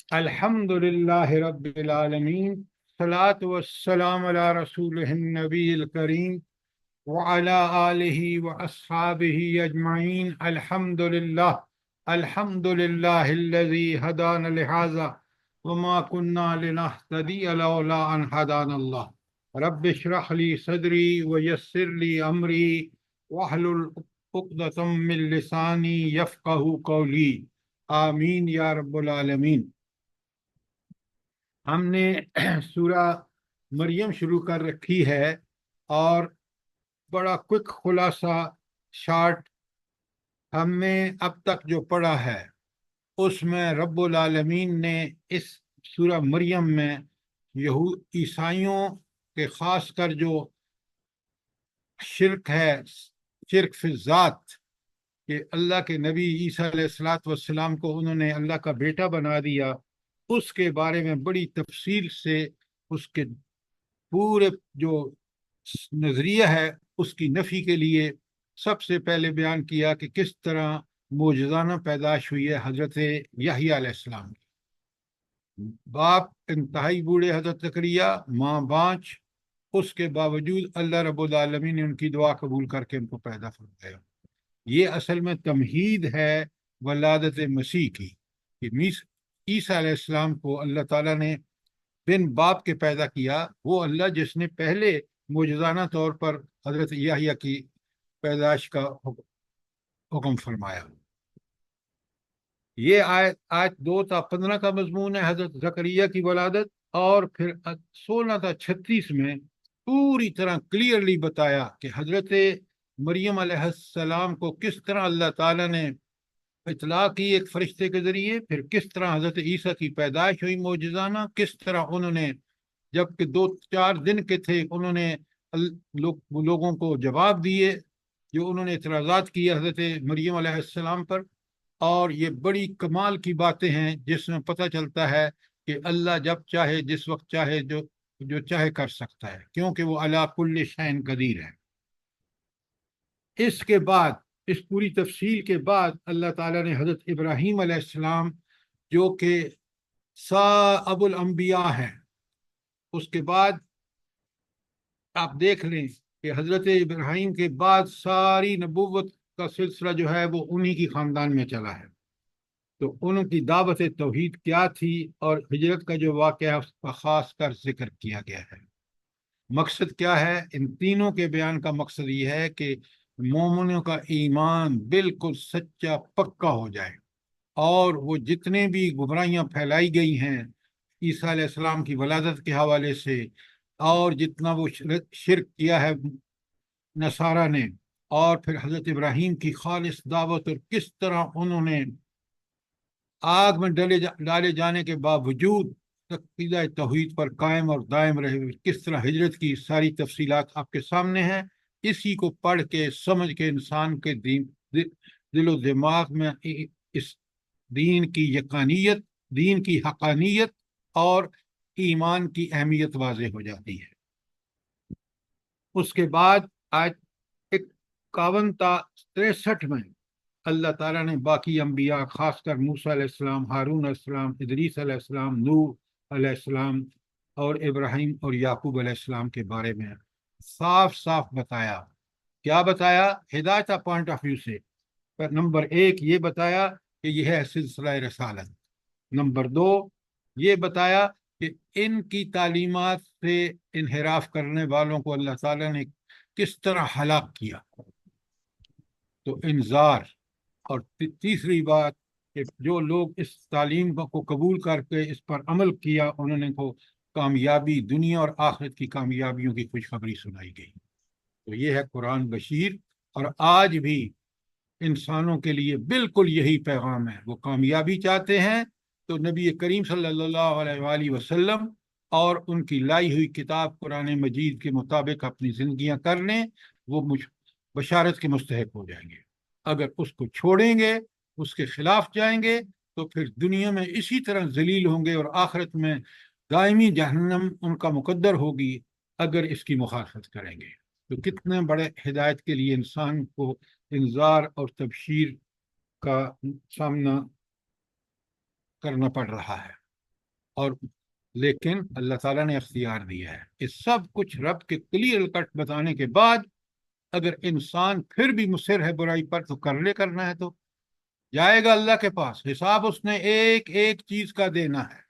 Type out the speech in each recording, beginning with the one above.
الحمد للہ رب العالمین، صلاۃ والسلام علی رسول النبی الکریم وعلی آلہ واصحابہ اجمعین۔ الحمد للہ الذی ہدانا لہذا وما كنا لنہتدی لولا ان ہدانا اللہ۔ رب اشرح لی صدری ویسر لی امری واحلل عقدۃ من لسانی یفقہوا قولی، آمین یا رب العالمین۔ ہم نے سورہ مریم شروع کر رکھی ہے اور بڑا کوئک خلاصہ شارٹ ہم نے اب تک جو پڑھا ہے اس میں رب العالمین نے اس سورہ مریم میں عیسائیوں کے خاص کر جو شرک ہے، شرک فی ذات، کہ اللہ کے نبی عیسیٰ علیہ الصلوۃ والسلام کو انہوں نے اللہ کا بیٹا بنا دیا، اس کے بارے میں بڑی تفصیل سے اس کے پورے جو نظریہ ہے اس کی نفی کے لیے سب سے پہلے بیان کیا کہ کس طرح معجزانہ پیدائش ہوئی ہے حضرت یحییٰ علیہ السلام کی۔ باپ انتہائی بوڑھے حضرت زکریا، ماں بانچ، اس کے باوجود اللہ رب العالمین نے ان کی دعا قبول کر کے ان کو پیدا فرمایا۔ یہ اصل میں تمہید ہے ولادت مسیح کی، کہ عیسیٰ علیہ السلام کو اللہ تعالیٰ نے بن باپ کے پیدا کیا، وہ اللہ جس نے پہلے معجزانہ طور پر حضرت یحییٰ کی پیدائش کا حکم فرمایا۔ یہ آیت 2 تا 15 کا مضمون ہے حضرت زکریا کی ولادت، اور پھر 16 تا 36 میں پوری طرح کلیئرلی بتایا کہ حضرت مریم علیہ السلام کو کس طرح اللہ تعالیٰ نے اطلاع کی ایک فرشتے کے ذریعے، پھر کس طرح حضرت عیسیٰ کی پیدائش ہوئی معجزانہ، کس طرح انہوں نے جب کہ 2-4 دن کے تھے انہوں نے لوگوں کو جواب دیے جو انہوں نے اعتراضات کیے حضرت مریم علیہ السلام پر۔ اور یہ بڑی کمال کی باتیں ہیں جس میں پتہ چلتا ہے کہ اللہ جب چاہے جس وقت چاہے جو چاہے کر سکتا ہے، کیونکہ وہ علی کل شیء قدیر ہے۔ اس کے بعد، اس پوری تفصیل کے بعد، اللہ تعالیٰ نے حضرت ابراہیم علیہ السلام جو کہ ابو الانبیاء ہیں، اس کے بعد آپ دیکھ لیں کہ حضرت ابراہیم کے بعد ساری نبوت کا سلسلہ جو ہے وہ انہی کی خاندان میں چلا ہے۔ تو ان کی دعوت توحید کیا تھی، اور ہجرت کا جو واقعہ ہے اس کا خاص کر ذکر کیا گیا ہے۔ مقصد کیا ہے؟ ان تینوں کے بیان کا مقصد یہ ہے کہ مومنوں کا ایمان بالکل سچا پکا ہو جائے، اور وہ جتنے بھی گمراہیاں پھیلائی گئی ہیں عیسیٰ علیہ السلام کی ولادت کے حوالے سے، اور جتنا وہ شرک کیا ہے نصارہ نے، اور پھر حضرت ابراہیم کی خالص دعوت، اور کس طرح انہوں نے آگ میں ڈالے جانے کے باوجود عقیدہ توحید پر قائم اور دائم رہے، کس طرح ہجرت کی ساری تفصیلات آپ کے سامنے ہیں۔ اسی کو پڑھ کے سمجھ کے انسان کے دل و دماغ میں اس دین کی یقینیت، دین کی حقانیت اور ایمان کی اہمیت واضح ہو جاتی ہے۔ اس کے بعد آیت 51 تا 63 میں اللہ تعالیٰ نے باقی انبیاء، خاص کر موسیٰ علیہ السلام، ہارون علیہ السلام، ادریس علیہ السلام، نوح علیہ السلام اور ابراہیم اور یعقوب علیہ السلام کے بارے میں صاف صاف بتایا۔ کیا بتایا؟ ہدایت پوائنٹ آف ویو سے نمبر 1 یہ بتایا کہ یہ ہے سلسلہ رسالت، نمبر 2 یہ بتایا کہ ان کی تعلیمات سے انحراف کرنے والوں کو اللہ تعالیٰ نے کس طرح ہلاک کیا، تو انذار۔ اور تیسری بات کہ جو لوگ اس تعلیم کو قبول کر کے اس پر عمل کیا، انہوں نے کو کامیابی، دنیا اور آخرت کی کامیابیوں کی خوشخبری سنائی گئی۔ تو یہ ہے قرآن بشیر، اور آج بھی انسانوں کے لیے بالکل یہی پیغام ہے۔ وہ کامیابی چاہتے ہیں تو نبی کریم صلی اللہ علیہ وآلہ وسلم اور ان کی لائی ہوئی کتاب قرآن مجید کے مطابق اپنی زندگیاں کر لیں، وہ بشارت کے مستحق ہو جائیں گے۔ اگر اس کو چھوڑیں گے، اس کے خلاف جائیں گے، تو پھر دنیا میں اسی طرح ذلیل ہوں گے، اور آخرت میں دائمی جہنم ان کا مقدر ہوگی اگر اس کی مخالفت کریں گے۔ تو کتنے بڑے ہدایت کے لیے انسان کو انذار اور تبشیر کا سامنا کرنا پڑ رہا ہے۔ اور لیکن اللہ تعالیٰ نے اختیار دیا ہے. اس سب کچھ رب کے کلیئر کٹ بتانے کے بعد اگر انسان پھر بھی مصر ہے برائی پر تو کرنا ہے تو جائے گا اللہ کے پاس. حساب اس نے ایک ایک چیز کا دینا ہے.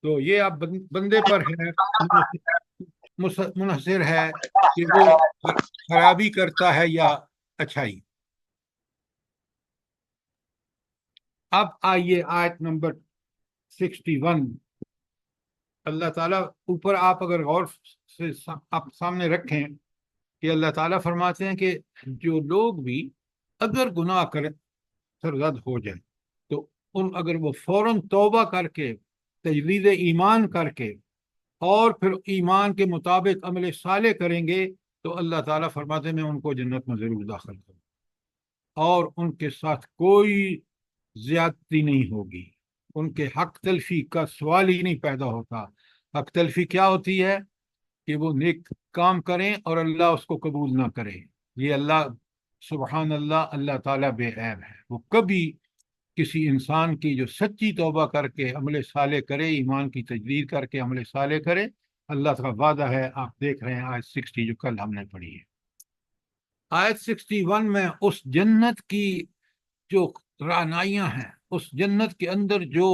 تو یہ اب بندے پر ہے، منحصر ہے کہ وہ خرابی کرتا ہے یا اچھائی. اب آئیے آیت نمبر 61. اللہ تعالیٰ اوپر آپ اگر غور سے آپ سامنے رکھیں کہ اللہ تعالیٰ فرماتے ہیں کہ جو لوگ بھی اگر گناہ کریں سرزد ہو جائیں تو اگر وہ فوراً توبہ کر کے تجدید ایمان کر کے اور پھر ایمان کے مطابق عمل صالح کریں گے تو اللہ تعالیٰ فرماتے ہیں میں ان کو جنت میں ضرور داخل کروں اور ان کے ساتھ کوئی زیادتی نہیں ہوگی. ان کے حق تلفی کا سوال ہی نہیں پیدا ہوتا. حق تلفی کیا ہوتی ہے؟ کہ وہ نیک کام کریں اور اللہ اس کو قبول نہ کرے. یہ اللہ سبحان اللہ، اللہ تعالیٰ بے عیب ہے. وہ کبھی کسی انسان کی جو سچی توبہ کر کے عمل صالح کرے، ایمان کی تجدید کر کے عمل صالح کرے، اللہ کا وعدہ ہے. آپ دیکھ رہے ہیں آیت 60 جو کل ہم نے پڑھی ہے. آیت 61 میں اس جنت کی جو رعنائیاں ہیں، اس جنت کے اندر جو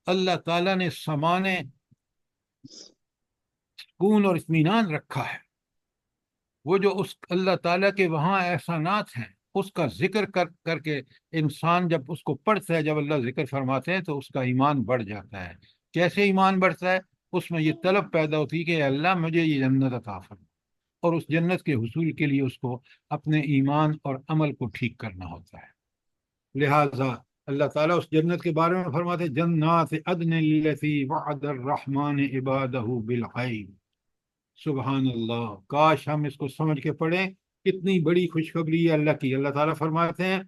اللہ تعالیٰ نے سمانے سکون اور اطمینان رکھا ہے، وہ جو اس اللہ تعالیٰ کے وہاں احسانات ہیں اس کا ذکر کر کے انسان جب اس کو پڑھتا ہے، جب اللہ ذکر فرماتے ہیں تو اس کا ایمان بڑھ جاتا ہے. کیسے ایمان بڑھتا ہے؟ اس میں یہ طلب پیدا ہوتی ہے کہ اللہ مجھے یہ جنت عطا فرما، اور اس جنت کے حصول کے لیے اس کو اپنے ایمان اور عمل کو ٹھیک کرنا ہوتا ہے. لہذا اللہ تعالیٰ اس جنت کے بارے میں فرماتے ہیں جنات عدن التی وعد الرحمن عبادہ بالغیب. سبحان اللہ، کاش ہم اس کو سمجھ کے پڑھیں. کتنی بڑی خوشخبری ہے اللہ کی. اللہ تعالیٰ فرماتے ہیں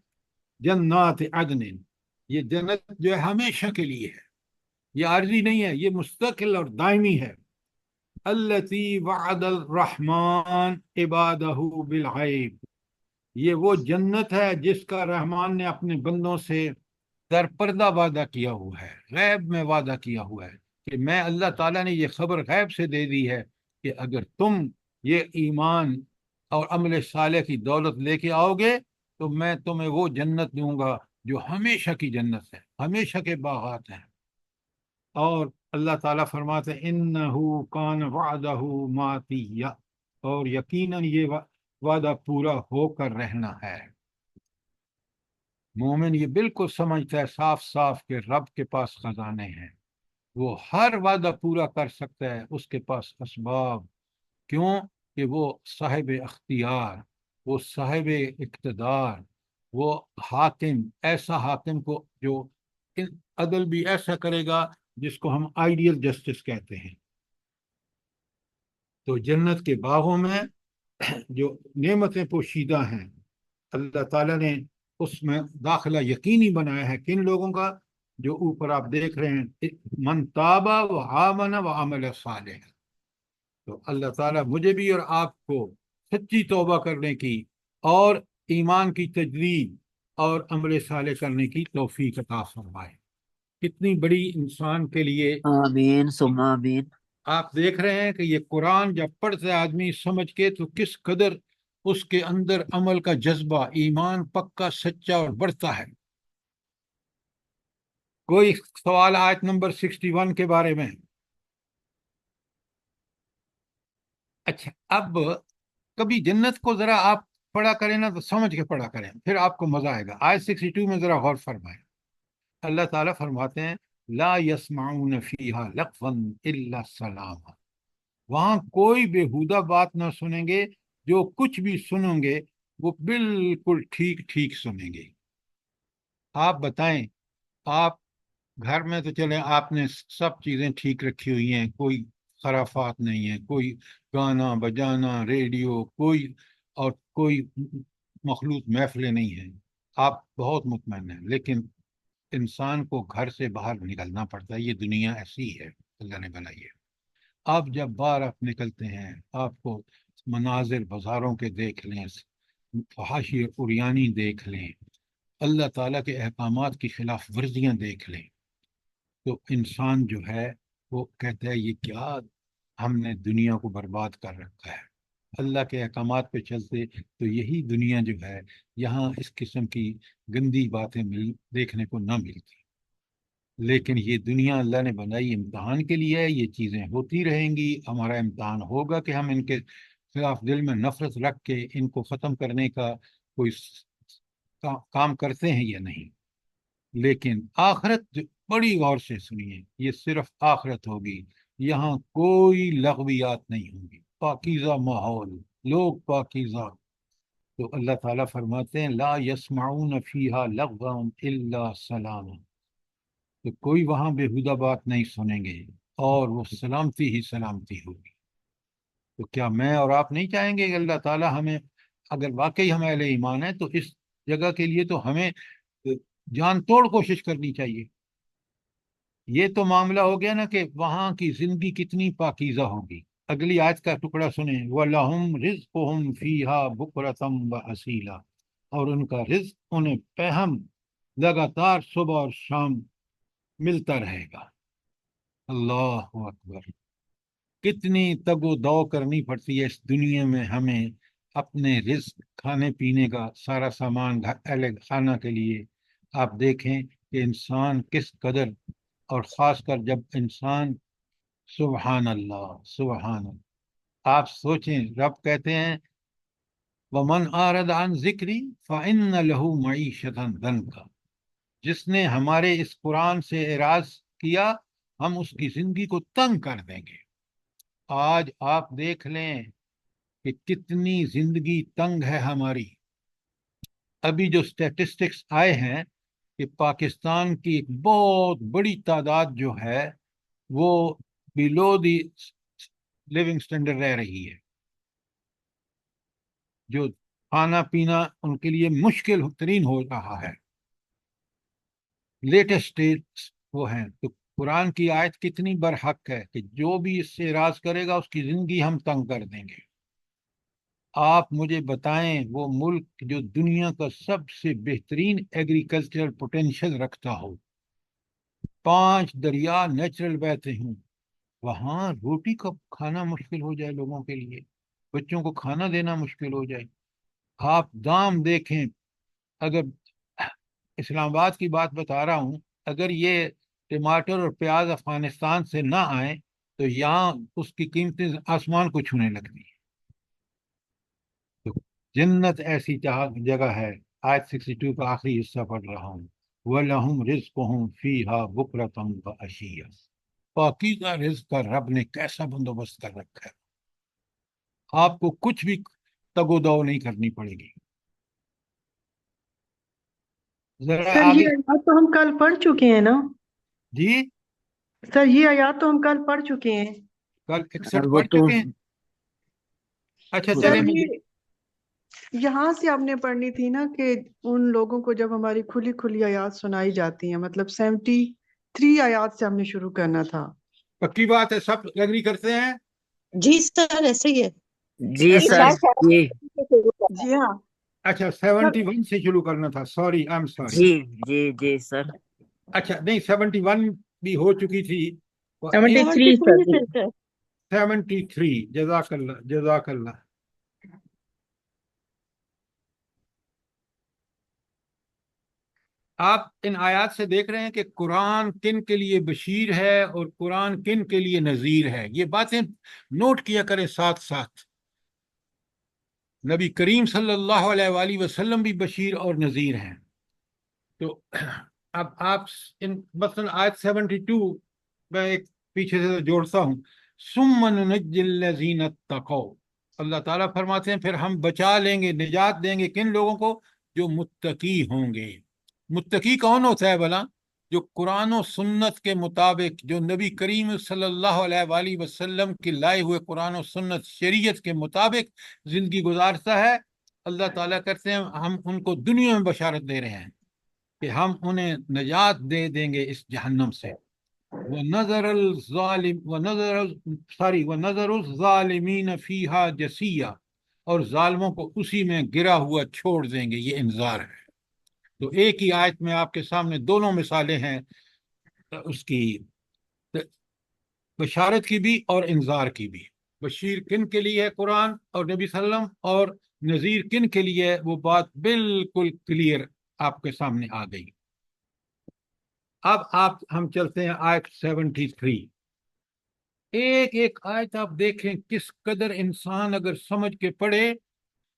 جنات عدن، یہ جنت جو ہے ہمیشہ کے لیے ہے، یہ عارضی نہیں ہے، یہ مستقل اور دائمی ہے. التی وعد الرحمن عبادہ بالغیب، یہ وہ جنت ہے جس کا رحمان نے اپنے بندوں سے در پردہ وعدہ کیا ہوا ہے، غیب میں وعدہ کیا ہوا ہے کہ میں اللہ تعالیٰ نے یہ خبر غیب سے دے دی ہے کہ اگر تم یہ ایمان اور عمل صالح کی دولت لے کے آؤ گے تو میں تمہیں وہ جنت دوں گا جو ہمیشہ کی جنت ہے، ہمیشہ کے باغات ہیں. اور اللہ تعالیٰ فرماتے ہیں انہو کان وعدہ ماتیہ، اور یقیناً یہ وعدہ پورا ہو کر رہنا ہے. مومن یہ بالکل سمجھتا ہے صاف صاف کہ رب کے پاس خزانے ہیں، وہ ہر وعدہ پورا کر سکتا ہے، اس کے پاس اسباب. کیوں؟ کہ وہ صاحب اختیار، وہ صاحب اقتدار، وہ حاکم، ایسا حاکم کو جو عدل بھی ایسا کرے گا جس کو ہم آئیڈیل جسٹس کہتے ہیں. تو جنت کے باغوں میں جو نعمتیں پوشیدہ ہیں، اللہ تعالیٰ نے اس میں داخلہ یقینی بنایا ہے. کن لوگوں کا؟ جو اوپر آپ دیکھ رہے ہیں من تابا و آمن و عمل صالح. تو اللہ تعالیٰ مجھے بھی اور آپ کو سچی توبہ کرنے کی اور ایمان کی تجدید اور عمل صالح کرنے کی توفیق عطا فرمائے. کتنی بڑی انسان کے لیے آمین ثم آمین. آپ دیکھ رہے ہیں کہ یہ قرآن جب پڑھتا ہے آدمی سمجھ کے تو کس قدر اس کے اندر عمل کا جذبہ، ایمان پکا سچا اور بڑھتا ہے. کوئی سوال آیت نمبر 61 کے بارے میں؟ اچھا، اب کبھی جنت کو ذرا آپ پڑھا کریں نا تو سمجھ کے پڑھا کریں، پھر آپ کو مزہ آئے گا. آیت 62 میں ذرا غور فرمائیں. اللہ تعالیٰ فرماتے ہیں لا يسمعون فیہا لغوا الا سلاما، وہاں کوئی بےہودہ بات نہ سنیں گے، جو کچھ بھی سنیں گے وہ بالکل ٹھیک ٹھیک سنیں گے. آپ بتائیں، آپ گھر میں تو چلیں آپ نے سب چیزیں ٹھیک رکھی ہوئی ہیں، کوئی خرافات نہیں ہے، کوئی گانا بجانا ریڈیو کوئی مخلوط محفلیں نہیں ہیں، آپ بہت مطمئن ہیں. لیکن انسان کو گھر سے باہر نکلنا پڑتا ہے، یہ دنیا ایسی ہے اللہ نے بنائی ہے. آپ جب باہر آپ نکلتے ہیں آپ کو مناظر بازاروں کے دیکھ لیں، فحاشی عریانی دیکھ لیں، اللہ تعالیٰ کے احکامات کی خلاف ورزیاں دیکھ لیں، تو انسان جو ہے وہ کہتا ہے یہ کیا ہم نے دنیا کو برباد کر رکھا ہے، اللہ کے احکامات پہ چلتے تو یہی دنیا جو ہے یہاں اس قسم کی گندی باتیں دیکھنے کو نہ ملتی، لیکن یہ دنیا اللہ نے بنائی امتحان کے لیے ہے، یہ چیزیں ہوتی رہیں گی، ہمارا امتحان ہوگا کہ ہم ان کے خلاف دل میں نفرت رکھ کے ان کو ختم کرنے کا کوئی کام کرتے ہیں یا نہیں۔ لیکن آخرت بڑی غور سے سنیے، یہ صرف آخرت ہوگی، یہاں کوئی لغویات نہیں ہوں گی، پاکیزہ ماحول، لوگ پاکیزہ۔ تو اللہ تعالیٰ فرماتے ہیں لا یسمعون فیہا لغوا الا سلاما، تو کوئی وہاں بےہودہ بات نہیں سنیں گے اور وہ سلامتی ہی سلامتی ہوگی۔ تو کیا میں اور آپ نہیں چاہیں گے کہ اللہ تعالیٰ ہمیں، اگر واقعی ہم اہل ایمان ہیں تو اس جگہ کے لیے تو ہمیں جان توڑ کوشش کرنی چاہیے۔ یہ تو معاملہ ہو گیا نا کہ وہاں کی زندگی کتنی پاکیزہ ہوگی۔ اگلی آیت کا ٹکڑا سنیں، وَلَهُمْ رِزْقُهُمْ فِيهَا بُكْرَةً وَأَصِيلًا، اور ان کا رزق انہیں پہم لگاتار صبح اور شام ملتا رہے گا۔ اللہ اکبر، کتنی تگ و دو کرنی پڑتی ہے اس دنیا میں ہمیں اپنے رزق، کھانے پینے کا سارا سامان اہل خانہ کے لیے۔ آپ دیکھیں کہ انسان کس قدر، اور خاص کر جب انسان، سبحان اللہ سبحان اللہ، آپ سوچیں رب کہتے ہیں وَمَنْ أَعْرَضَ عَنْ ذِكْرِي فَإِنَّ لَهُ مَعِيشَةً ضَنْكًا، جس نے ہمارے اس قرآن سے اعراض کیا ہم اس کی زندگی کو تنگ کر دیں گے۔ آج آپ دیکھ لیں کہ کتنی زندگی تنگ ہے ہماری۔ ابھی جو سٹیٹسٹکس آئے ہیں کہ پاکستان کی ایک بہت بڑی تعداد جو ہے وہ بلو دی لیونگ سٹینڈرڈ رہ رہی ہے، جو کھانا پینا ان کے لیے مشکل ترین ہو رہا ہے، لیٹسٹ وہ ہیں۔ تو قرآن کی آیت کتنی برحق ہے کہ جو بھی اس سے اعراض کرے گا اس کی زندگی ہم تنگ کر دیں گے۔ آپ مجھے بتائیں وہ ملک جو دنیا کا سب سے بہترین ایگریکلچرل پوٹینشل رکھتا ہو، 5 دریا نیچرل بہتے ہوں، وہاں روٹی کا کھانا مشکل ہو جائے، لوگوں کے لیے بچوں کو کھانا دینا مشکل ہو جائے۔ آپ دام دیکھیں، اگر اسلام آباد کی بات بتا رہا ہوں، اگر یہ ٹماٹر اور پیاز افغانستان سے نہ آئیں تو یہاں اس کی قیمتیں آسمان کو چھونے لگتی ہیں۔ تو جنت ایسی جگہ ہے، آیت 62 کا آخری حصہ پڑھ رہا ہوں، وَلَهُمْ رِزْقُهُمْ فِيهَا بُكْرَةً وَعَشِيًّا، پاکیزہ رزق کا رب نے کیسا بندوبست کر رکھا ہے، آپ کو کچھ بھی تگ و دو نہیں کرنی پڑے گی۔ ذرا سر آگے، یہ آیات تو ہم کل پڑھ چکے ہیں نا؟ جی سر یہ آیات تو ہم کل پڑھ چکے ہیں۔ کل 61 وہ پڑھ تو چکے ہیں۔ اچھا سر چلے میں یہ یہاں سے آپ نے پڑھنی تھی نا کہ ان لوگوں کو جب ہماری کھلی کھلی آیات سنائی جاتی ہیں، مطلب 73 آیات سے ہم نے شروع کرنا تھا۔ پکی بات ہے، سب ایگری کرتے ہیں؟ جی سر ایسے ہی ہے۔ جی سر جی جی ہاں اچھا سر، 71 سے شروع کرنا تھا، سوری آئی ایم سوری۔ جی جی جی سر اچھا نہیں، 71 بھی ہو چکی تھی، 73 سر جی۔ 73، جزاک اللہ جزاک اللہ۔ آپ ان آیات سے دیکھ رہے ہیں کہ قرآن کن کے لیے بشیر ہے اور قرآن کن کے لیے نذیر ہے، یہ باتیں نوٹ کیا کریں ساتھ ساتھ۔ نبی کریم صلی اللہ علیہ وآلہ وسلم بھی بشیر اور نذیر ہیں۔ تو اب آپ ان مثلا آیت 72 میں ایک پیچھے سے جوڑتا ہوں، ثم ننجی الذین اتقوا، اللہ تعالیٰ فرماتے ہیں پھر ہم بچا لیں گے، نجات دیں گے کن لوگوں کو؟ جو متقی ہوں گے۔ متقی کون ہوتا ہے بھلا؟ جو قرآن و سنت کے مطابق، جو نبی کریم صلی اللہ علیہ وآلہ وسلم کی لائے ہوئے قرآن و سنت شریعت کے مطابق زندگی گزارتا ہے۔ اللہ تعالیٰ کرتے ہیں ہم ان کو دنیا میں بشارت دے رہے ہیں کہ ہم انہیں نجات دے دیں گے اس جہنم سے۔ وَنَذَرَ الظَّالِمِينَ فِيهَا جَثِيًّا، اور ظالموں کو اسی میں گرا ہوا چھوڑ دیں گے۔ یہ انذار ہے۔ تو ایک ہی آیت میں آپ کے سامنے دونوں مثالیں ہیں، اس کی بشارت کی بھی اور انذار کی بھی. بشیر کن کے لیے ہے قرآن اور نبی صلی اللہ علیہ وسلم، اور نذیر کن کے لیے ہے، وہ بات بالکل کلیئر آپ کے سامنے آ گئی. اب ہم چلتے ہیں آیت 73. ایک ایک آیت آپ دیکھیں کس قدر انسان اگر سمجھ کے پڑھے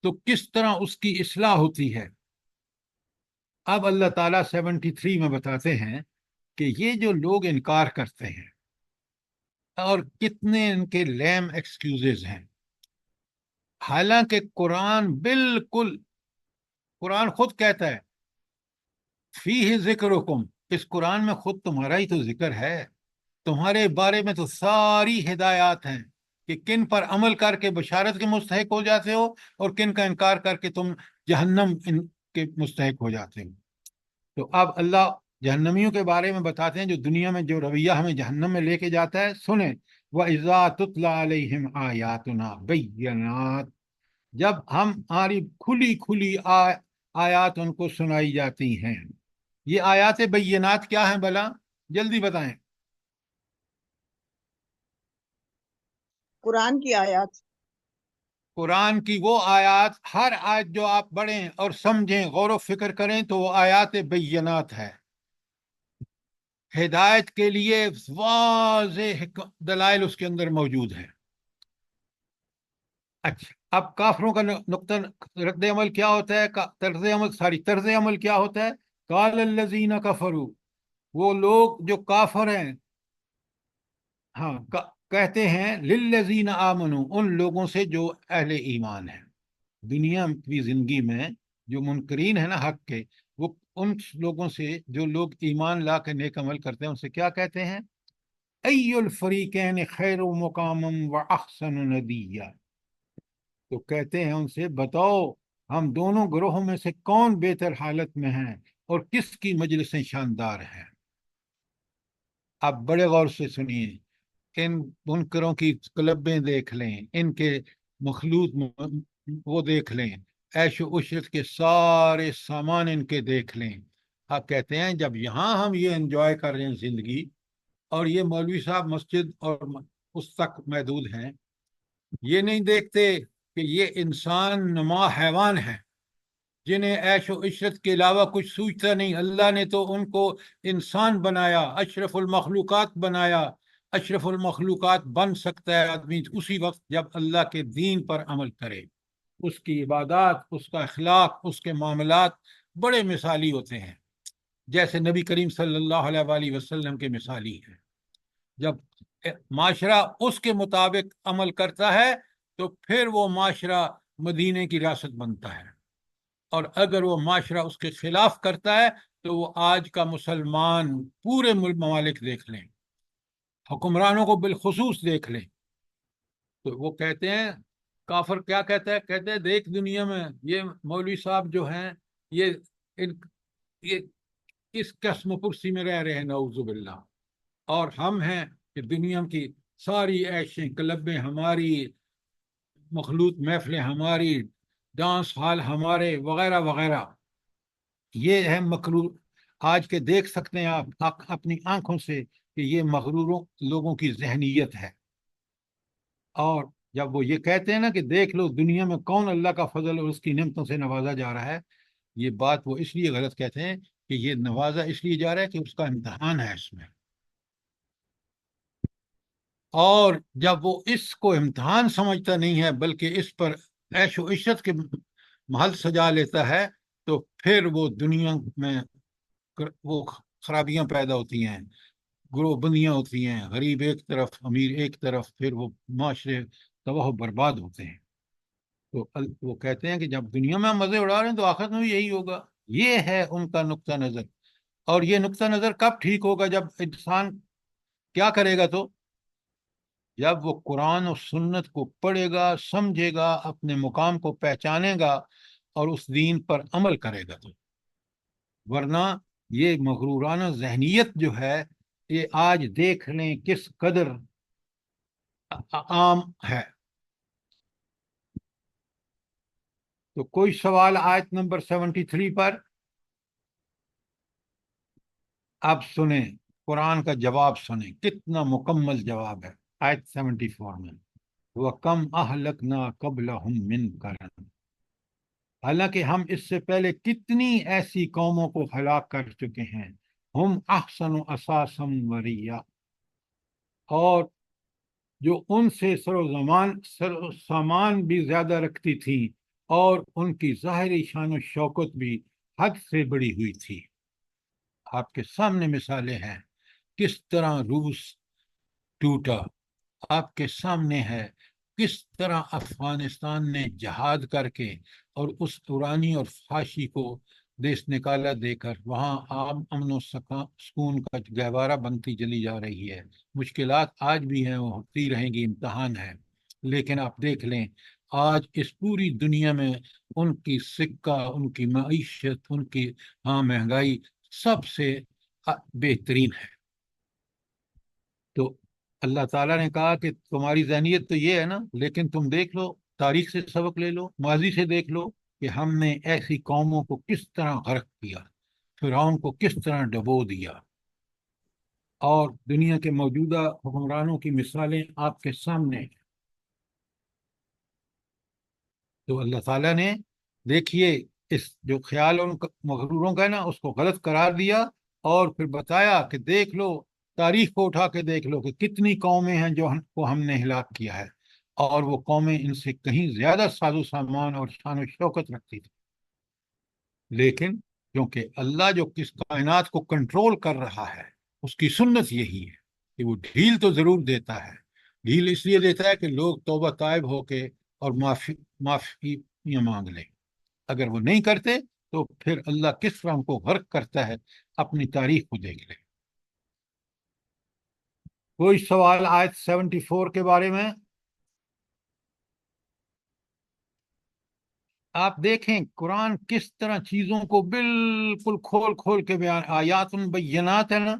تو کس طرح اس کی اصلاح ہوتی ہے. اب اللہ تعالیٰ 73 میں بتاتے ہیں کہ یہ جو لوگ انکار کرتے ہیں اور کتنے ان کے لیم ایکسکیوزز ہیں، حالانکہ قرآن خود کہتا ہے فیہ ذکرکم، اس قرآن میں خود تمہارا ہی تو ذکر ہے، تمہارے بارے میں تو ساری ہدایات ہیں کہ کن پر عمل کر کے بشارت کے مستحق ہو جاتے ہو اور کن کا انکار کر کے تم جہنم ان کے مستحق ہو جاتے ہو. تو اب اللہ جہنمیوں کے بارے میں بتاتے ہیں جو دنیا میں جو رویہ ہمیں جہنم میں لے کے جاتا ہے. سنیں، وَإِذَا تُتْلَى عَلَيْهِمْ آيَاتُنَا بَيِّنَاتٍ، جب ہماری کھلی کھلی آیات ان کو سنائی جاتی ہیں. یہ آیات بینات کیا ہیں بلا؟ جلدی بتائیں. قرآن کی آیات، قرآن کی وہ آیات، ہر آیت جو آپ پڑھیں اور سمجھیں، غور و فکر کریں تو وہ آیات بینات ہے، ہدایت کے لیے واضح دلائل اس کے اندر موجود ہیں. اچھا، اب کافروں کا نقطہ رد عمل کیا ہوتا ہے؟ طرز عمل کیا ہوتا ہے؟ قال الذین کفروا، وہ لوگ جو کافر ہیں، ہاں کہتے ہیں للذین آمنوا، ان لوگوں سے جو اہل ایمان ہیں. دنیا کی زندگی میں جو منکرین ہیں نا حق کے، وہ ان لوگوں سے جو لوگ ایمان لا کے نیک عمل کرتے ہیں ان سے کیا کہتے ہیں؟ ای الفریقین خیر مقاما واحسن ندیا. تو کہتے ہیں ان سے بتاؤ ہم دونوں گروہوں میں سے کون بہتر حالت میں ہیں اور کس کی مجلسیں شاندار ہیں. آپ بڑے غور سے سنیے، ان منکروں کی کلبیں دیکھ لیں، ان کے مخلوط وہ دیکھ لیں، عیش و عشرت کے سارے سامان ان کے دیکھ لیں. آپ کہتے ہیں جب یہاں ہم یہ انجوائے کر رہے ہیں زندگی، اور یہ مولوی صاحب مسجد اور اس تک محدود ہیں، یہ نہیں دیکھتے کہ یہ انسان نما حیوان ہے جنہیں عیش و عشرت کے علاوہ کچھ سوچتا نہیں. اللہ نے تو ان کو انسان بنایا، اشرف المخلوقات بنایا. اشرف المخلوقات بن سکتا ہے آدمی اسی وقت جب اللہ کے دین پر عمل کرے. اس کی عبادات، اس کا اخلاق، اس کے معاملات بڑے مثالی ہوتے ہیں، جیسے نبی کریم صلی اللہ علیہ وآلہ وسلم کے مثالی ہیں. جب معاشرہ اس کے مطابق عمل کرتا ہے تو پھر وہ معاشرہ مدینے کی ریاست بنتا ہے، اور اگر وہ معاشرہ اس کے خلاف کرتا ہے تو وہ آج کا مسلمان پورے ممالک دیکھ لیں، حکمرانوں کو بالخصوص دیکھ لیں. تو وہ کہتے ہیں، کافر کیا کہتا ہے؟ کہتے ہیں دیکھ دنیا میں یہ مولوی صاحب جو ہیں یہ اس قسم کرسی میں رہ رہے ہیں، نعوذ باللہ، اور ہم ہیں کہ دنیا کی ساری عیشیں کلبیں ہماری، مخلوط محفلیں ہماری، ڈانس ہال ہمارے، وغیرہ وغیرہ. یہ ہے مغرور. آج کے دیکھ سکتے ہیں آپ اپنی آنکھوں سے کہ یہ مغروروں لوگوں کی ذہنیت ہے. اور جب وہ یہ کہتے ہیں نا کہ دیکھ لو دنیا میں کون اللہ کا فضل اور اس کی نعمتوں سے نوازا جا رہا ہے، یہ بات وہ اس لیے غلط کہتے ہیں کہ یہ نوازا اس لیے جا رہا ہے کہ اس کا امتحان ہے اس میں. اور جب وہ اس کو امتحان سمجھتا نہیں ہے بلکہ اس پر عیش و عشرت کے محل سجا لیتا ہے، تو پھر وہ دنیا میں وہ خرابیاں پیدا ہوتی ہیں، گروہ بندیاں ہوتی ہیں، غریب ایک طرف امیر ایک طرف، پھر وہ معاشرے تباہ و برباد ہوتے ہیں. تو وہ کہتے ہیں کہ جب دنیا میں ہم مزے اڑا رہے ہیں تو آخرت میں بھی یہی ہوگا. یہ ہے ان کا نقطہ نظر. اور یہ نقطہ نظر کب ٹھیک ہوگا؟ جب انسان کیا کرے گا؟ تو جب وہ قرآن و سنت کو پڑھے گا، سمجھے گا، اپنے مقام کو پہچانے گا اور اس دین پر عمل کرے گا. تو ورنہ یہ مغرورانہ ذہنیت جو ہے یہ آج دیکھ لیں کس قدر عام ہے. تو کوئی سوال آیت نمبر 73 پر؟ آپ سنیں، قرآن کا جواب سنیں، کتنا مکمل جواب ہے آیت 74 میں، وَكَمْ أَهْلَكْنَا قَبْلَهُمْ مِنْ قَرْنٍ، حالانکہ ہم اس سے پہلے کتنی ایسی قوموں کو ہلاک کر چکے ہیں، ہم احسن اساسا وریا، اور جو ان سے سر و سامان بھی زیادہ رکھتی تھی اور ان کی ظاہری شان و شوکت بھی حد سے بڑی ہوئی تھی۔ آپ کے سامنے مثالیں ہیں کس طرح روس ٹوٹا، آپ کے سامنے ہے کس طرح افغانستان نے جہاد کر کے اور اس پرانی اور فحاشی کو دیش نکالا دے کر وہاں عام امن و سکون کا گہوارہ بنتی چلی جا رہی ہے۔ مشکلات آج بھی ہیں، وہ ہوتی رہیں گی، امتحان ہے، لیکن آپ دیکھ لیں آج اس پوری دنیا میں ان کی سکہ، ان کی معیشت، ان کی مہنگائی سب سے بہترین ہے۔ تو اللہ تعالیٰ نے کہا کہ تمہاری ذہنیت تو یہ ہے نا، لیکن تم دیکھ لو، تاریخ سے سبق لے لو، ماضی سے دیکھ لو کہ ہم نے ایسی قوموں کو کس طرح غرق کیا، فرعون کو کس طرح ڈبو دیا، اور دنیا کے موجودہ حکمرانوں کی مثالیں آپ کے سامنے ہیں۔ تو اللہ تعالیٰ نے دیکھیے اس جو خیال ان مغروروں کا ہے نا، اس کو غلط قرار دیا اور پھر بتایا کہ دیکھ لو، تاریخ کو اٹھا کے دیکھ لو کہ کتنی قومیں ہیں جو ہم نے ہلاک کیا ہے، اور وہ قومیں ان سے کہیں زیادہ ساز و سامان اور شان و شوکت رکھتی تھی، لیکن کیونکہ اللہ جو کس کائنات کو کنٹرول کر رہا ہے اس کی سنت یہی ہے کہ وہ ڈھیل تو ضرور دیتا ہے۔ ڈھیل اس لیے دیتا ہے کہ لوگ توبہ طائب ہو کے اور معافی مانگ لیں، اگر وہ نہیں کرتے تو پھر اللہ کس طرح ان کو غرق کرتا ہے، اپنی تاریخ کو دیکھ لیں۔ کوئی سوال آیت 74 کے بارے میں؟ آپ دیکھیں قرآن کس طرح چیزوں کو بالکل کھول کھول کے بیان، آیات بینات ہے نا۔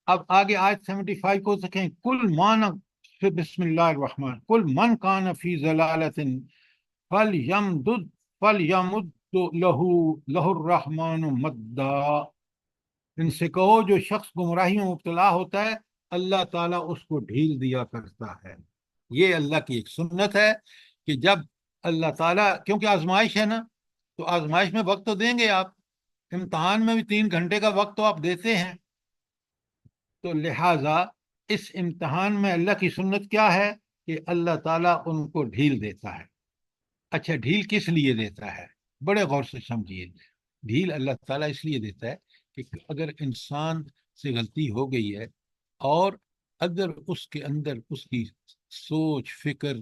اب آگے آیت 75 کو دیکھیں، کل مان بسم اللہ الرحمن، کل من کان فی ضلالۃ فلیمد لہ الرحمن مدا، ان سے کہو جو شخص گمراہی میں مبتلا ہوتا ہے اللہ تعالیٰ اس کو ڈھیل دیا کرتا ہے۔ یہ اللہ کی ایک سنت ہے کہ جب اللہ تعالیٰ، کیونکہ آزمائش ہے نا، تو آزمائش میں وقت تو دیں گے آپ، امتحان میں بھی 3 گھنٹے کا وقت تو آپ دیتے ہیں، تو لہٰذا اس امتحان میں اللہ کی سنت کیا ہے کہ اللہ تعالیٰ ان کو ڈھیل دیتا ہے۔ اچھا، ڈھیل کس لیے دیتا ہے؟ بڑے غور سے سمجھیے۔ ڈھیل اللہ تعالیٰ اس لیے دیتا ہے کہ اگر انسان سے غلطی ہو گئی ہے اور اگر اس کے اندر اس کی سوچ فکر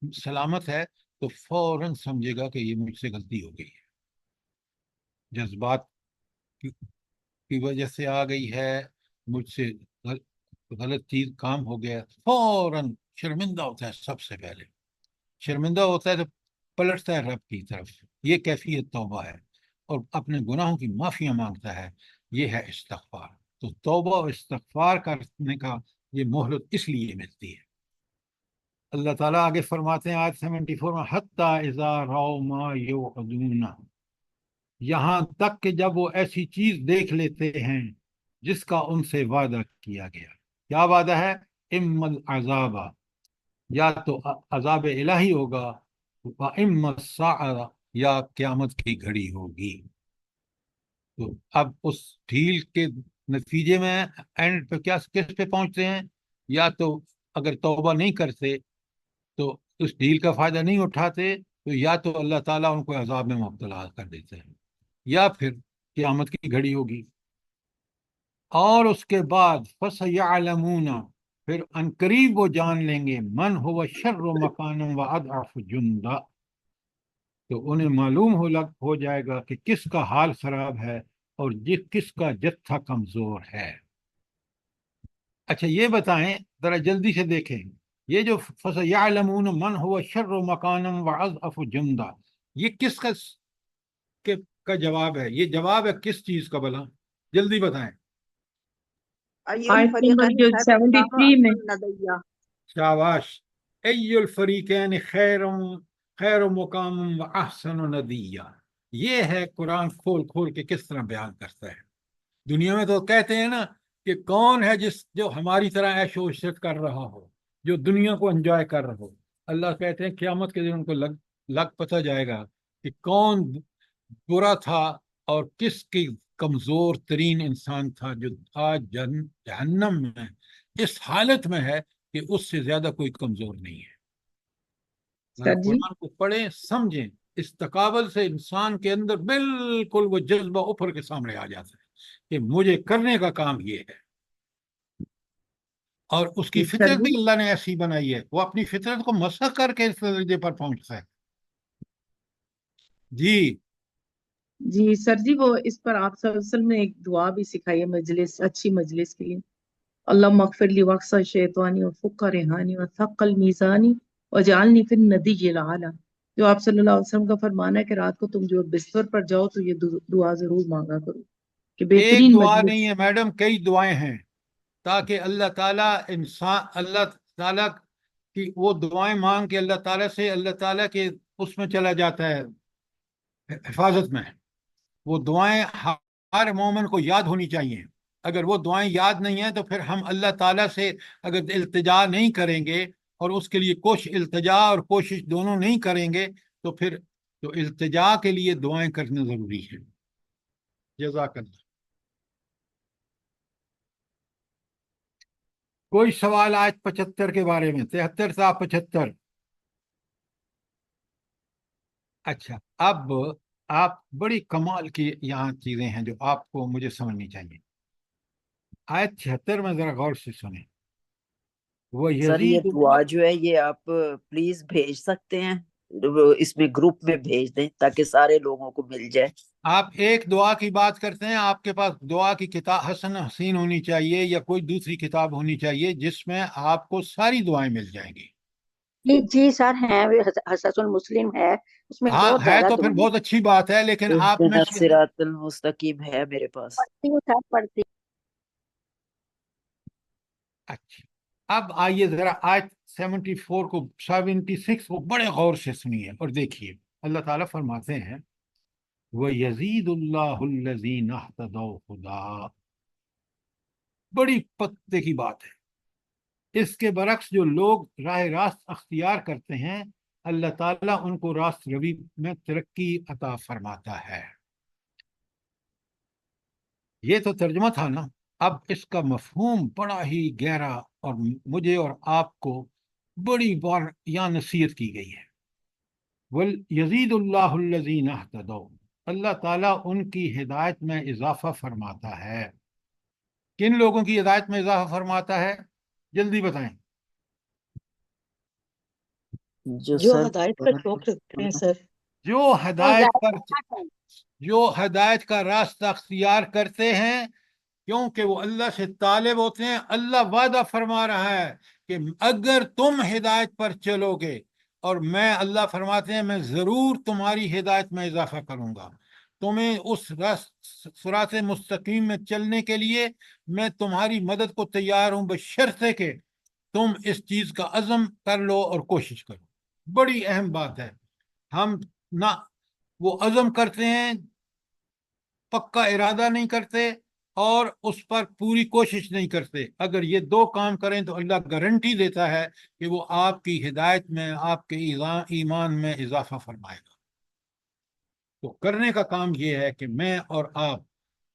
سلامت ہے تو فوراً سمجھے گا کہ یہ مجھ سے غلطی ہو گئی ہے، جذبات کی وجہ سے آ گئی ہے، مجھ سے غلط چیز کام ہو گیا، فوراً شرمندہ ہوتا ہے، سب سے پہلے شرمندہ ہوتا ہے تو پلٹتا ہے رب کی طرف، یہ کیفیت توبہ ہے، اور اپنے گناہوں کی معافیاں مانگتا ہے، یہ ہے استغفار۔ تو توبہ و استغفار کرنے کا یہ مہلت اس لیے ملتی ہے۔ اللہ تعالیٰ آگے فرماتے ہیں آیت 74 میں، حتیٰ اذا رأوا ما یوعدون، یہاں تک کہ جب وہ ایسی چیز دیکھ لیتے ہیں جس کا ان سے وعدہ کیا گیا۔ کیا وعدہ ہے؟ اما العذاب، یا تو عذاب الہی ہوگا، اما الساعہ، یا قیامت کی گھڑی ہوگی۔ تو اب اس ڈھیل کے نتیجے میں اینڈ پہ کس پہ پہنچتے ہیں؟ یا تو اگر توبہ نہیں کرتے تو اس ڈھیل کا فائدہ نہیں اٹھاتے تو یا تو اللہ تعالیٰ ان کو عذاب میں مبتلا کر دیتے ہیں، یا پھر قیامت کی گھڑی ہوگی۔ اور اس کے بعد فَسَيَعْلَمُونَ، پھر عنقریب وہ جان لیں گے، من هو شر مکان وَأَضْعَفُ جُنْدًا، تو انہیں معلوم ہو جائے گا کہ کس کا حال خراب ہے اور کس کا جتھا کمزور ہے۔ اچھا یہ بتائیں، ذرا جلدی سے دیکھیں، یہ جو فَسَيَعْلَمُونَ مَنْ هُوَ شَرُّ مَكَانًا وَأَضْعَفُ جُنْدًا، یہ کس کا جواب ہے؟ یہ جواب ہے کس چیز کا بھلا؟ جلدی بتائیں۔ آیت نمبر جو 73 میں، شاباش، ای الفریقین خیر مقام و احسن ندیہ، یہ ہے قرآن کھول کھول کے کس طرح بیان کرتا ہے۔ دنیا میں تو کہتے ہیں نا کہ کون ہے جو ہماری طرح عیش و عشرت کر رہا ہو، جو دنیا کو انجوائے کر رہا ہو۔ اللہ کہتے ہیں قیامت کے دن ان کو لگ پتہ جائے گا کہ کون برا تھا اور کس کی کمزور ترین انسان تھا، جو آج جہنم میں اس حالت میں ہے کہ اس سے زیادہ کوئی کمزور نہیں ہے۔ ذرا سر جی قرآن کو پڑھیں، سمجھیں، اس تقابل سے انسان کے اندر بالکل وہ جذبہ ابھر کے سامنے آ جاتا ہے کہ مجھے کرنے کا کام یہ ہے۔ اور اس کی سر فطرت جی بھی اللہ نے ایسی بنائی ہے، وہ اپنی فطرت کو مسخ کر کے اس درجے پر پہنچتا ہے۔ جی جی سر جی، وہ اس پر آپ صلی اللہ علیہ وسلم نے ایک دعا بھی سکھائی ہے مجلس، اچھی مجلس کے لیے، اللہ مغفر لی وقص شیطانی و فق ریحانی و ثقل میزانی وجعلنی فی الندی الاعلی، جو آپ صلی اللہ علیہ وسلم کا فرمانا ہے کہ رات کو تم جو بستر پر جاؤ تو یہ دعا ضرور مانگا کرو کہ ایک بہترین دعا مجلس۔ نہیں ہے میڈم، کئی دعائیں ہیں، تاکہ اللہ تعالیٰ اللہ تعالیٰ کی وہ دعائیں مانگ کے اللہ تعالیٰ سے، اللہ تعالیٰ کے اس میں چلا جاتا ہے، حفاظت میں۔ وہ دعائیں ہر مومن کو یاد ہونی چاہیے۔ اگر وہ دعائیں یاد نہیں ہیں تو پھر ہم اللہ تعالیٰ سے اگر التجا نہیں کریں گے اور اس کے لیے التجا اور کوشش دونوں نہیں کریں گے تو پھر تو التجا کے لیے دعائیں کرنا ضروری ہے۔ جزاک اللہ۔ کوئی سوال آج 75 کے بارے میں؟ 73 تھا، 75۔ اچھا، اب آپ بڑی کمال کی یہاں چیزیں ہیں جو آپ کو مجھے سمجھنی چاہیے۔ آیت 76 میں ذرا غور سے سنیں۔ وہ سر یہ یزید دعا جو ہے یہ آپ پلیز بھیج سکتے ہیں، اس میں گروپ میں بھیج دیں تاکہ سارے لوگوں کو مل جائے۔ آپ ایک دعا کی بات کرتے ہیں، آپ کے پاس دعا کی کتاب حسن حسین ہونی چاہیے یا کوئی دوسری کتاب ہونی چاہیے جس میں آپ کو ساری دعائیں مل جائیں گی۔ جی سر ہیں، حسن المسلم ہے، اس میں ہاں بہت ہے زیادہ تو پھر دعائیں بہت اچھی بات ہے، لیکن آپ میں اہدنا الصراط المستقیم ہے میرے پاس۔ پڑھتی ہوں سر، پڑھتی اچھا، اب آئیے ذرا آیت 76 کو بڑے غور سے سنیے اور دیکھیے۔ اللہ تعالیٰ فرماتے ہیں وَيَزِيدُ اللَّهُ الَّذِينَ اهْتَدَوْا هُدًى۔ بڑی پتے کی بات ہے۔ اس کے برعکس جو لوگ راہ راست اختیار کرتے ہیں، اللہ تعالیٰ ان کو راست روی میں ترقی عطا فرماتا ہے۔ یہ تو ترجمہ تھا نا، اب اس کا مفہوم بڑا ہی گہرا اور مجھے اور آپ کو بڑی بار یہاں نصیحت کی گئی ہے۔ وَيَزِيدُ اللَّهُ الَّذِينَ اهْتَدَوْا، اللہ تعالیٰ ان کی ہدایت میں اضافہ فرماتا ہے۔ کن لوگوں کی ہدایت میں اضافہ فرماتا ہے؟ جلدی بتائیں۔ جو جو سر ہدایت کا شوق رکھتے ہیں سر، جو ہدایت کا راستہ اختیار کرتے ہیں، کیونکہ وہ اللہ سے طالب ہوتے ہیں۔ اللہ وعدہ فرما رہا ہے کہ اگر تم ہدایت پر چلو گے، اور میں اللہ فرماتے ہیں میں ضرور تمہاری ہدایت میں اضافہ کروں گا، تمہیں اس صراط مستقیم میں چلنے کے لیے میں تمہاری مدد کو تیار ہوں، بشرطے کہ تم اس چیز کا عزم کر لو اور کوشش کرو۔ بڑی اہم بات ہے، ہم نہ وہ عزم کرتے ہیں، پکا ارادہ نہیں کرتے اور اس پر پوری کوشش نہیں کرتے۔ اگر یہ دو کام کریں تو اللہ گارنٹی دیتا ہے کہ وہ آپ کی ہدایت میں، آپ کے ایمان میں اضافہ فرمائے گا۔ تو کرنے کا کام یہ ہے کہ میں اور آپ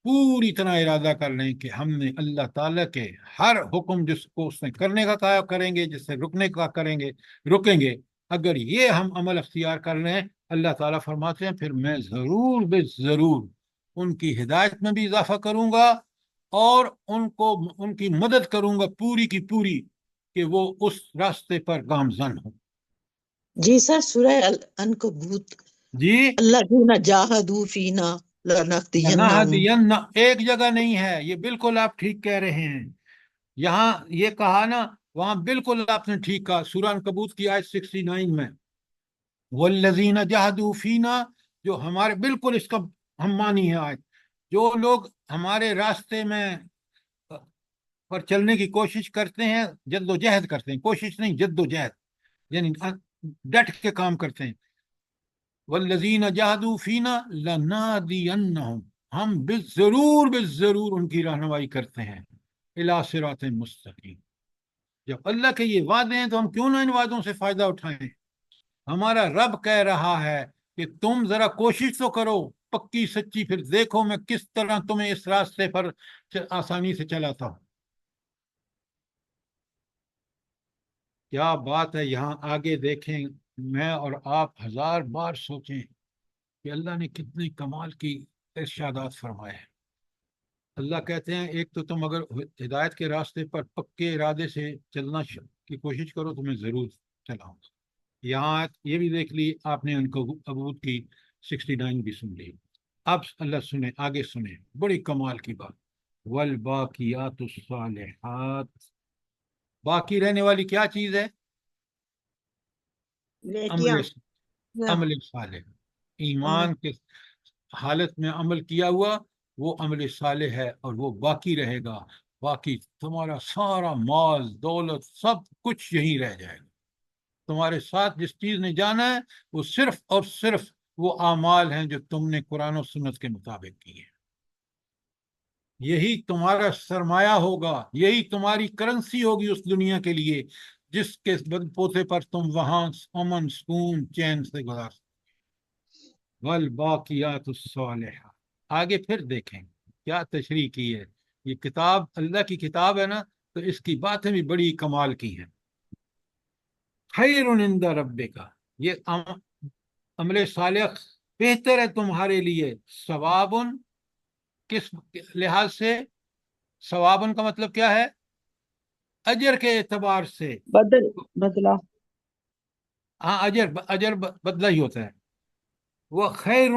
پوری طرح ارادہ کر لیں کہ ہم نے اللہ تعالیٰ کے ہر حکم جس کو اس نے کرنے کا کہا کریں گے، جس سے رکنے کا کریں گے رکیں گے۔ اگر یہ ہم عمل اختیار کر لیں، اللہ تعالیٰ فرماتے ہیں پھر میں ضرور بے ضرور ان کی ہدایت میں بھی اضافہ کروں گا اور ان کی مدد کروں گا پوری کی پوری کہ وہ اس راستے پر گامزن ہوں۔ جی سر، سورہ العنکبوت، جی، الذین جاہدوا فینا لنہدینہم۔ ایک جگہ نہیں ہے، یہ بالکل آپ ٹھیک کہہ رہے ہیں۔ یہاں یہ کہا نا، وہاں بالکل آپ نے ٹھیک کہا۔ سورہ عنکبوت کی آیت 69 میں والذین جاہدوا فینا، جو ہمارے بالکل اس کا ہم مانی ہے آیت، جو لوگ ہمارے راستے میں پر چلنے کی کوشش کرتے ہیں، جد و جہد کرتے ہیں، کوشش نہیں جد و جہد، یعنی ڈٹ کے کام کرتے ہیں۔ والذین جاہدوا فینا لنہدینہم، ہم بالضرور ان کی رہنمائی کرتے ہیں الی صراط مستقیم. جب اللہ کے یہ وعدے ہیں تو ہم کیوں نہ ان وعدوں سے فائدہ اٹھائیں. ہمارا رب کہہ رہا ہے کہ تم ذرا کوشش تو کرو پکی سچی، پھر دیکھو میں کس طرح تمہیں اس راستے پر آسانی سے چلاتا ہوں. کیا بات ہے. یہاں آگے دیکھیں، میں اور آپ 1000 بار سوچیں کہ اللہ نے کتنی کمال کی ارشادات فرمائے ہیں. اللہ کہتے ہیں ایک تو تم اگر ہدایت کے راستے پر پکے ارادے سے چلنا کی کوشش کرو تو میں ضرور چلاؤں گا. یہاں یہ بھی دیکھ لی آپ نے، ان کو ابود کی 69 بھی سن لی. اب اللہ سنیں، آگے سنیں بڑی کمال کی بات. والباقیات الصالحات، باقی رہنے والی کیا چیز ہے؟ نیکیاں. عمل صالح. ایمان کے حالت میں عمل کیا ہوا وہ عمل صالح ہے، اور وہ باقی رہے گا. باقی تمہارا سارا مال دولت سب کچھ یہیں رہ جائے گا. تمہارے ساتھ جس چیز نے جانا ہے وہ صرف اور صرف وہ اعمال ہیں جو تم نے قرآن و سنت کے مطابق کیے. یہی تمہارا سرمایہ ہوگا، یہی تمہاری کرنسی ہوگی اس دنیا کے لیے جس کے پوتے پر تم وہاں امن سکون چین سے گزار سکتے. والباقیات الصالحات. آگے پھر دیکھیں کیا تشریح کی ہے. یہ کتاب اللہ کی کتاب ہے نا، تو اس کی باتیں بھی بڑی کمال کی ہیں. خیر عند ربک، یہ عمل صالح بہتر ہے تمہارے لیے. ثوابن، کس لحاظ سے؟ ثوابن کا مطلب کیا ہے؟ اجر کے اعتبار سے. بدلہ. ہاں، اجر بدلہ ہی ہوتا ہے. وہ خیر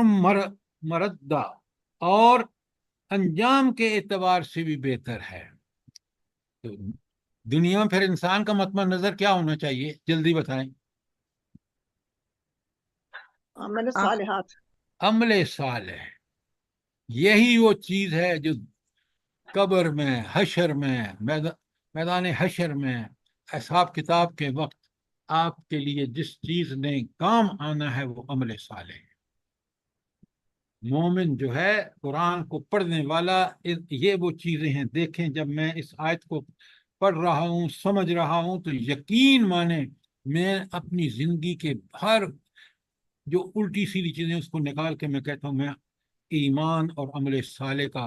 مردہ، اور انجام کے اعتبار سے بھی بہتر ہے. تو دنیا میں پھر انسان کا مطمع نظر کیا ہونا چاہیے؟ جلدی بتائیں. عمل صالحات. عمل صالح، یہی وہ چیز ہے جو قبر میں، حشر میں، میدان حشر میں، حساب کتاب کے وقت آپ کے لیے جس چیز نے کام آنا ہے وہ عمل صالح ہے. مومن جو ہے قرآن کو پڑھنے والا، یہ وہ چیزیں ہیں. دیکھیں جب میں اس آیت کو پڑھ رہا ہوں، سمجھ رہا ہوں، تو یقین مانے میں اپنی زندگی کے ہر جو الٹی سیدھی چیزیں اس کو نکال کے میں کہتا ہوں میں ایمان اور عمل صالح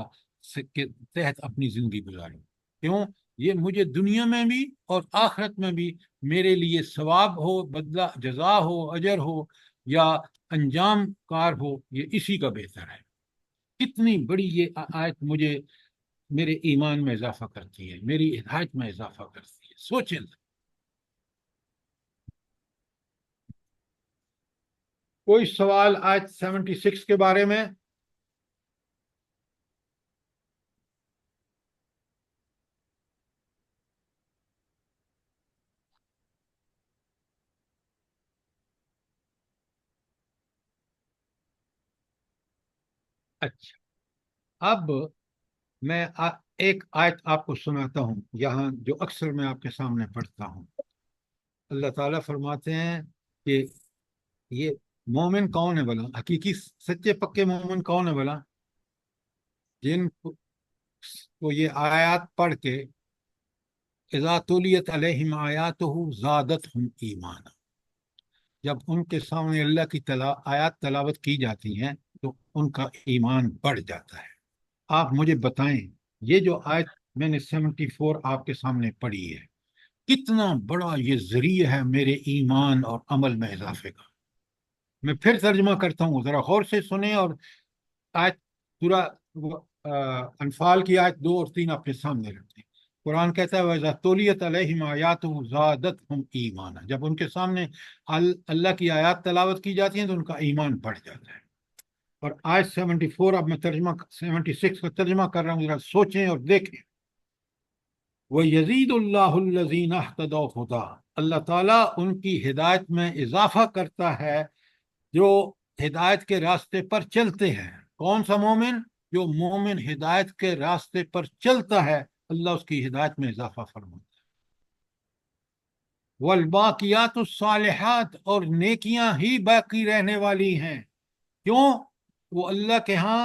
کے تحت اپنی زندگی گزاروں. کیوں؟ یہ مجھے دنیا میں بھی اور آخرت میں بھی میرے لیے ثواب ہو، بدلہ جزا ہو، اجر ہو یا انجام کار ہو، یہ اسی کا بہتر ہے. کتنی بڑی یہ آیت مجھے میرے ایمان میں اضافہ کرتی ہے، میری ہدایت میں اضافہ کرتی ہے. سوچیں. کوئی سوال آیت 76 کے بارے میں؟ اچھا، اب میں ایک آیت آپ کو سناتا ہوں یہاں جو اکثر میں آپ کے سامنے پڑھتا ہوں. اللہ تعالیٰ فرماتے ہیں کہ یہ مومن کون ہے بھلا؟ حقیقی سچے پکے مومن کون ہے بھلا؟ جن کو یہ آیات پڑھ کے اذا تلیت علیہم آیاتہ زادتہم ایمانا، جب ان کے سامنے اللہ کی آیات تلاوت کی جاتی ہیں تو ان کا ایمان بڑھ جاتا ہے. آپ مجھے بتائیں یہ جو آیت میں نے 74 آپ کے سامنے پڑھی ہے، کتنا بڑا یہ ذریعہ ہے میرے ایمان اور عمل میں اضافے کا. میں پھر ترجمہ کرتا ہوں، ذرا غور سے سنیں، اور آیت پورا انفال کی آیت 2 اور 3 اپنے سامنے رکھتے ہیں. قرآن کہتا ہے وَإِذَا تُلِيَتْ عَلَيْهِمْ آيَاتُهُ زَادَتْهُمْ ایمانا، جب ان کے سامنے اللہ کی آیات تلاوت کی جاتی ہیں تو ان کا ایمان بڑھ جاتا ہے. اور آیت 74 اب میں 76 کا ترجمہ کر رہا ہوں، ذرا سوچیں اور دیکھیں. وَيَزِيدُ اللَّهُ الَّذِينَ اهْتَدَوْا هُدًى، اللہ تعالیٰ ان کی ہدایت میں اضافہ کرتا ہے جو ہدایت کے راستے پر چلتے ہیں. کون سا مومن؟ جو مومن ہدایت کے راستے پر چلتا ہے اللہ اس کی ہدایت میں اضافہ فرماتا ہے. والباقیات الصالحات، اور نیکیاں ہی باقی رہنے والی ہیں. کیوں؟ وہ اللہ کے ہاں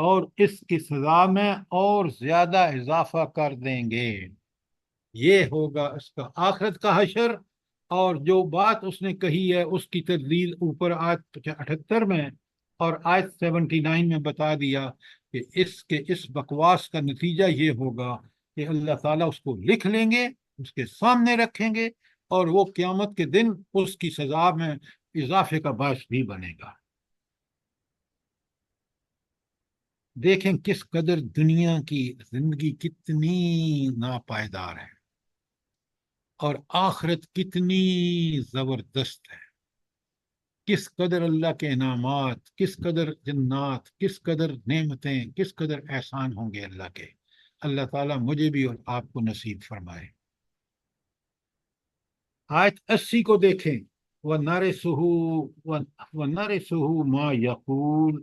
اور اس کی سزا میں اور زیادہ اضافہ کر دیں گے. یہ ہوگا اس کا آخرت کا حشر. اور جو بات اس نے کہی ہے اس کی تدلیل اوپر آیت 78 میں اور آیت 79 میں بتا دیا کہ اس بکواس کا نتیجہ یہ ہوگا کہ اللہ تعالیٰ اس کو لکھ لیں گے، اس کے سامنے رکھیں گے، اور وہ قیامت کے دن اس کی سزا میں اضافے کا باعث بھی بنے گا. دیکھیں کس قدر دنیا کی زندگی کتنی ناپائیدار ہے اور آخرت کتنی زبردست ہے. کس قدر اللہ کے انعامات، کس قدر جنات، کس قدر نعمتیں، کس قدر احسان ہوں گے اللہ کے. اللہ تعالیٰ مجھے بھی اور آپ کو نصیب فرمائے. آیت 80 کو دیکھیں. وَنَرِثُهُ مَا يَقُولُ،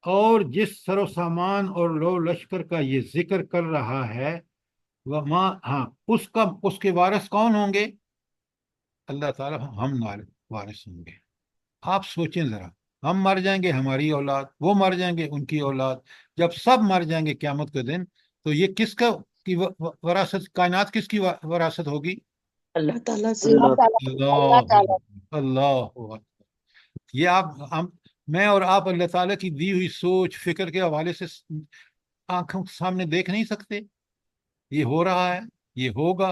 اور جس سر و سامان اور لو لشکر کا یہ ذکر کر رہا ہے ہاں اس کے وارث کون ہوں گے؟ اللہ تعالیٰ ہم وارث ہوں گے. آپ سوچیں ذرا، ہم مر جائیں گے، ہماری اولاد، وہ مر جائیں گے، ان کی اولاد. جب سب مر جائیں گے قیامت کے دن تو یہ کس کی وراثت، کائنات کس کی وراثت ہوگی؟ اللہ تعالیٰ سے. اللہ. یہ میں اور آپ اللہ تعالیٰ کی دی ہوئی سوچ فکر کے حوالے سے آنکھوں سامنے دیکھ نہیں سکتے. یہ ہو رہا ہے، یہ ہوگا.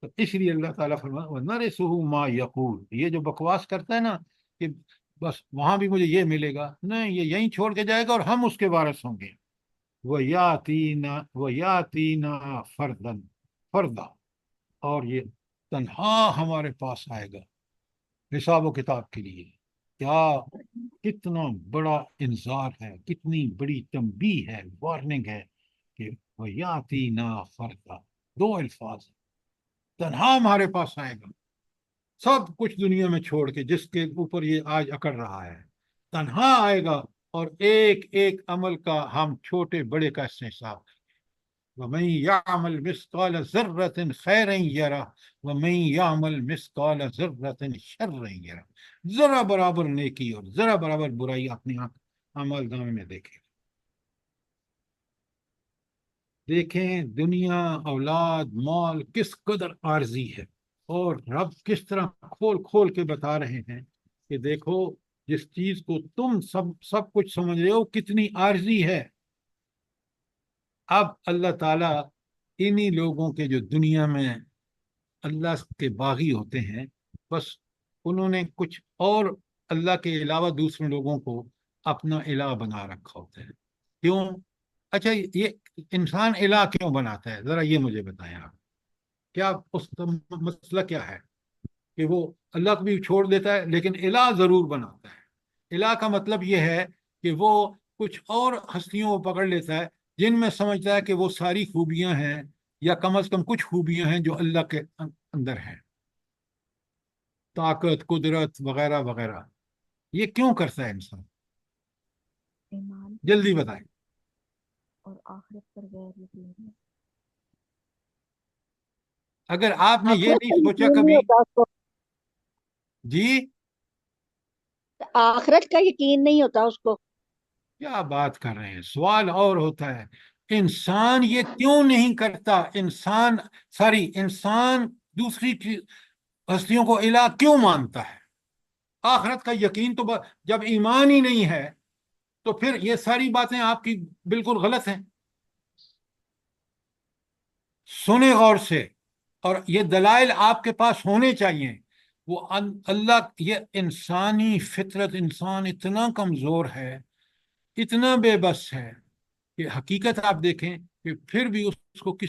تو اس لیے اللہ تعالیٰ فرماتا وَنَرِثُهُ مَا يَقُولُ. یہ جو بکواس کرتا ہے نا کہ بس وہاں بھی مجھے یہ ملے گا، نہیں، یہ یہیں چھوڑ کے جائے گا اور ہم اس کے وارث ہوں گے. وَيَأْتِينَا فَرْدًا، اور یہ تنہا ہمارے پاس آئے گا حساب و کتاب کے لیے. کتنا بڑا انذار ہے، کتنی بڑی تنبیہ ہے، وارننگ ہے کہ وَيَأْتِينَا فَرْدًا. دو الفاظ، تنہا ہمارے پاس آئے گا، سب کچھ دنیا میں چھوڑ کے جس کے اوپر یہ آج اکڑ رہا ہے، تنہا آئے گا اور ایک ایک عمل کا ہم چھوٹے بڑے کا اس سے حساب کریں گے. وَمَن يَعْمَلْ مِثْقَالَ ذَرَّةٍ خَيْرًا يَرَهُ وَمَن يَعْمَلْ مِثْقَالَ ذَرَّةٍ شَرًّا يَرَهُ. ذرا برابر نیکی اور ذرا برابر برائی اپنے اعمال نامے میں دیکھیں. دیکھیں دنیا، اولاد، مال کس قدر عارضی ہے، اور رب کس طرح کھول کھول کے بتا رہے ہیں کہ دیکھو جس چیز کو تم سب کچھ سمجھ رہے ہو کتنی عارضی ہے. اب اللہ تعالیٰ انہی لوگوں کے جو دنیا میں اللہ کے باغی ہوتے ہیں، بس انہوں نے کچھ اور اللہ کے علاوہ دوسرے لوگوں کو اپنا الہ بنا رکھا ہوتا ہے. کیوں؟ اچھا، یہ انسان الہ کیوں بناتا ہے؟ ذرا یہ مجھے بتائیں آپ. کیا اس کا مسئلہ کیا ہے کہ وہ اللہ کو بھی چھوڑ دیتا ہے لیکن الہ ضرور بناتا ہے؟ الہ کا مطلب یہ ہے کہ وہ کچھ اور ہستیوں کو پکڑ لیتا ہے جن میں سمجھتا ہے کہ وہ ساری خوبیاں ہیں، یا کم از کم کچھ خوبیاں ہیں جو اللہ کے اندر ہیں، طاقت، قدرت وغیرہ وغیرہ. یہ کیوں کرتا ہے انسان؟ ایمان جلدی بتائیں. اور آخرت پر غیر یقین. اگر آپ نے یہ آخرت نہیں کا سوچا یقین نہیں کبھی. ہوتا اس کو، جی آخرت کا یقین نہیں ہوتا اس کو. کیا بات کر رہے ہیں؟ سوال اور ہوتا ہے، انسان یہ کیوں نہیں کرتا؟ انسان دوسری ہستیوں کو الہ کیوں مانتا ہے؟ آخرت کا یقین تو جب ایمان ہی نہیں ہے تو پھر یہ ساری باتیں آپ کی بالکل غلط ہیں. سنیں غور سے، اور یہ دلائل آپ کے پاس ہونے چاہیے. وہ اللہ، یہ انسانی فطرت، انسان اتنا کمزور ہے، اتنا بے بس ہے کہ حقیقت آپ دیکھیں کہ پھر بھی اس کو کس